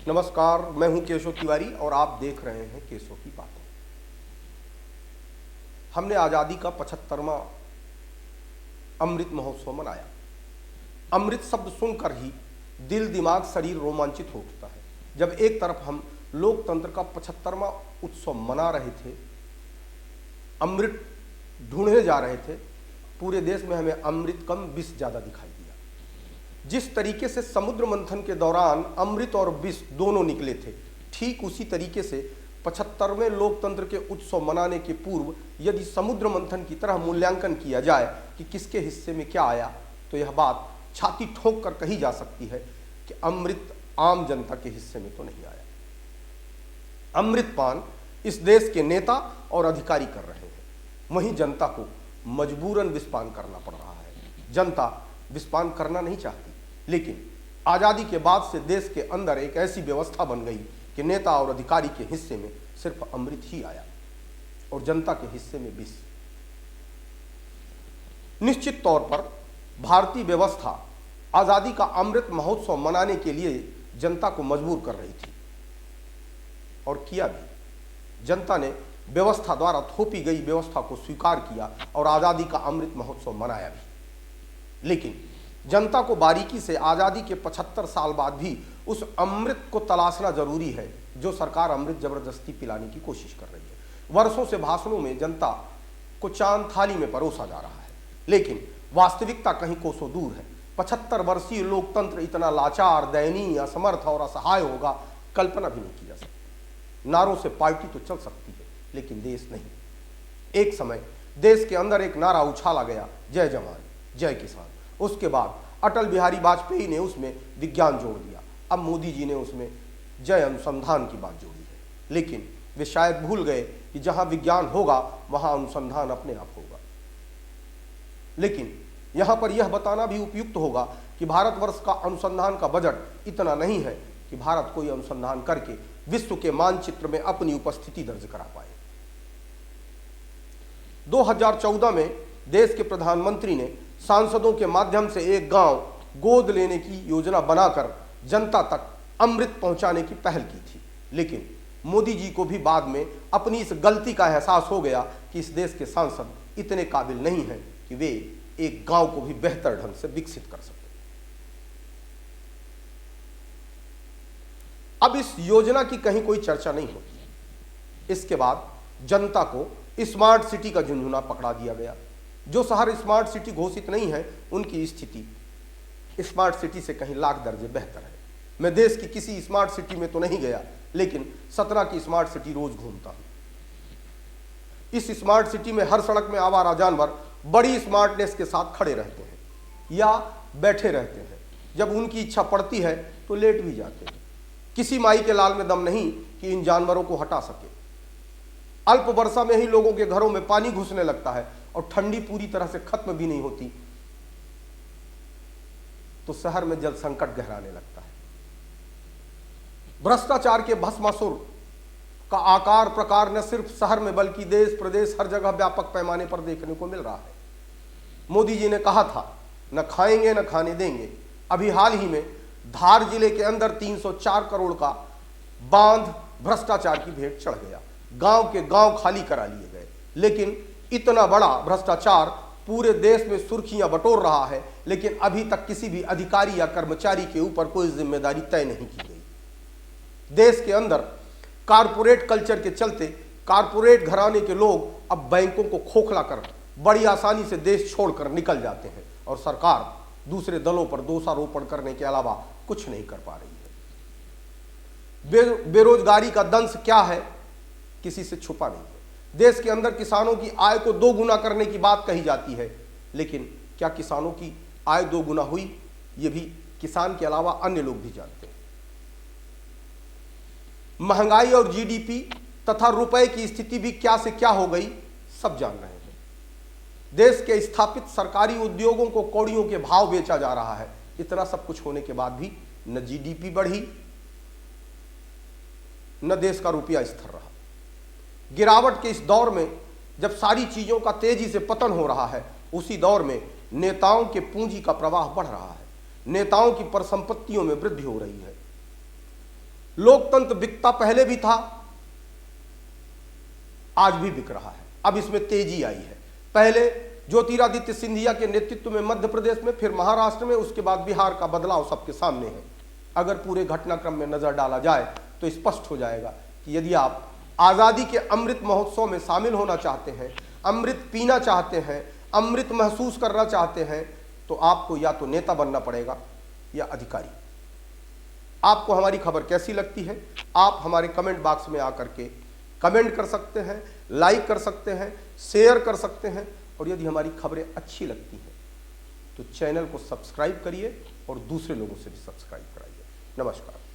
नमस्कार, मैं हूं केशव तिवारी और आप देख रहे हैं केशव की बातें। हमने आज़ादी का 75वां अमृत महोत्सव मनाया। अमृत शब्द सुनकर ही दिल दिमाग शरीर रोमांचित हो उठता है। जब एक तरफ हम लोकतंत्र का 75वां उत्सव मना रहे थे, अमृत ढूंढने जा रहे थे, पूरे देश में हमें अमृत कम विष ज़्यादा दिखाई दिया। जिस तरीके से समुद्र मंथन के दौरान अमृत और विष दोनों निकले थे, ठीक उसी तरीके से 75वें लोकतंत्र के उत्सव मनाने के पूर्व यदि समुद्र मंथन की तरह मूल्यांकन किया जाए कि किसके हिस्से में क्या आया, तो यह बात छाती ठोक कर कही जा सकती है कि अमृत आम जनता के हिस्से में तो नहीं आया। अमृतपान इस देश के नेता और अधिकारी कर रहे हैं, वहीं जनता को मजबूरन विषपान करना पड़ रहा है। जनता विषपान करना नहीं चाहती, लेकिन आज़ादी के बाद से देश के अंदर एक ऐसी व्यवस्था बन गई कि नेता और अधिकारी के हिस्से में सिर्फ अमृत ही आया और जनता के हिस्से में विष। निश्चित तौर पर भारतीय व्यवस्था आज़ादी का अमृत महोत्सव मनाने के लिए जनता को मजबूर कर रही थी और किया भी। जनता ने व्यवस्था द्वारा थोपी गई व्यवस्था को स्वीकार किया और आज़ादी का अमृत महोत्सव मनाया भी। लेकिन जनता को बारीकी से आज़ादी के 75 साल बाद भी उस अमृत को तलाशना जरूरी है जो सरकार अमृत जबरदस्ती पिलाने की कोशिश कर रही है। वर्षों से भाषणों में जनता को चांद थाली में परोसा जा रहा है, लेकिन वास्तविकता कहीं कोसों दूर है। 75 वर्षीय लोकतंत्र इतना लाचार, दयनीय, असमर्थ और असहाय होगा, कल्पना भी नहीं की जा सकती। नारों से पार्टी तो चल सकती है, लेकिन देश नहीं। एक समय देश के अंदर एक नारा उछाला गया, जय जवान जय किसान। उसके बाद अटल बिहारी वाजपेयी ने उसमें विज्ञान जोड़ दिया। अब मोदी जी ने उसमें जय अनुसंधान की बात जोड़ी है, लेकिन वे शायद भूल गए कि जहां विज्ञान होगा वहां अनुसंधान अपने आप होगा। लेकिन यहां पर यह बताना भी उपयुक्त होगा कि भारतवर्ष का अनुसंधान का बजट इतना नहीं है कि भारत कोई अनुसंधान करके विश्व के मानचित्र में अपनी उपस्थिति दर्ज करा पाए। 2014 में देश के प्रधानमंत्री ने सांसदों के माध्यम से एक गांव गोद लेने की योजना बनाकर जनता तक अमृत पहुंचाने की पहल की थी। लेकिन मोदी जी को भी बाद में अपनी इस गलती का एहसास हो गया कि इस देश के सांसद इतने काबिल नहीं हैं कि वे एक गांव को भी बेहतर ढंग से विकसित कर सकें। अब इस योजना की कहीं कोई चर्चा नहीं होती। इसके बाद जनता को स्मार्ट सिटी का झुंझुना पकड़ा दिया गया। जो शहर स्मार्ट सिटी घोषित नहीं है, उनकी स्थिति स्मार्ट सिटी से कहीं लाख दर्जे बेहतर है। मैं देश की किसी स्मार्ट सिटी में तो नहीं गया, लेकिन सतना की स्मार्ट सिटी रोज घूमता हूं। इस स्मार्ट सिटी में हर सड़क में आवारा जानवर बड़ी स्मार्टनेस के साथ खड़े रहते हैं या बैठे रहते हैं। जब उनकी इच्छा पड़ती है तो लेट भी जाते हैं। किसी माई के लाल में दम नहीं कि इन जानवरों को हटा सके। अल्प वर्षा में ही लोगों के घरों में पानी घुसने लगता है और ठंडी पूरी तरह से खत्म भी नहीं होती तो शहर में जल संकट गहराने लगता है। भ्रष्टाचार के भस्मासुर का आकार प्रकार न सिर्फ शहर में बल्कि देश प्रदेश हर जगह व्यापक पैमाने पर देखने को मिल रहा है। मोदी जी ने कहा था, न खाएंगे न खाने देंगे। अभी हाल ही में धार जिले के अंदर 304 करोड़ का बांध भ्रष्टाचार की भेंट चढ़ गया। गांव के गांव खाली करा लिए गए। लेकिन इतना बड़ा भ्रष्टाचार पूरे देश में सुर्खियां बटोर रहा है, लेकिन अभी तक किसी भी अधिकारी या कर्मचारी के ऊपर कोई जिम्मेदारी तय नहीं की गई। देश के अंदर कारपोरेट कल्चर के चलते कारपोरेट घराने के लोग अब बैंकों को खोखला कर बड़ी आसानी से देश छोड़कर निकल जाते हैं और सरकार दूसरे दलों पर दोषारोपण करने के अलावा कुछ नहीं कर पा रही है। बेरोजगारी का दंश क्या है, किसी से छुपा नहीं है। देश के अंदर किसानों की आय को 2 गुना करने की बात कही जाती है, लेकिन क्या किसानों की आय 2 गुना हुई, ये भी किसान के अलावा अन्य लोग भी जानते हैं। महंगाई और जीडीपी तथा रुपए की स्थिति भी क्या से क्या हो गई, सब जान रहे हैं। देश के स्थापित सरकारी उद्योगों को कौड़ियों के भाव बेचा जा रहा है। इतना सब कुछ होने के बाद भी न जीडीपी बढ़ी न देश का रुपया स्थिर रहा। गिरावट के इस दौर में जब सारी चीजों का तेजी से पतन हो रहा है, उसी दौर में नेताओं के पूंजी का प्रवाह बढ़ रहा है। नेताओं की परिसंपत्तियों में वृद्धि हो रही है। लोकतंत्र बिकता पहले भी था, आज भी बिक रहा है। अब इसमें तेजी आई है। पहले ज्योतिरादित्य सिंधिया के नेतृत्व में मध्य प्रदेश में, फिर महाराष्ट्र में, उसके बाद बिहार का बदलाव सबके सामने है। अगर पूरे घटनाक्रम में नजर डाला जाए तो स्पष्ट हो जाएगा कि यदि आप आजादी के अमृत महोत्सव में शामिल होना चाहते हैं, अमृत पीना चाहते हैं, अमृत महसूस करना चाहते हैं, तो आपको या तो नेता बनना पड़ेगा या अधिकारी। आपको हमारी खबर कैसी लगती है, आप हमारे कमेंट बॉक्स में आकर के कमेंट कर सकते हैं, लाइक कर सकते हैं, शेयर कर सकते हैं, और यदि हमारी खबरें अच्छी लगती हैं तो चैनल को सब्सक्राइब करिए और दूसरे लोगों से भी सब्सक्राइब कराइए। नमस्कार।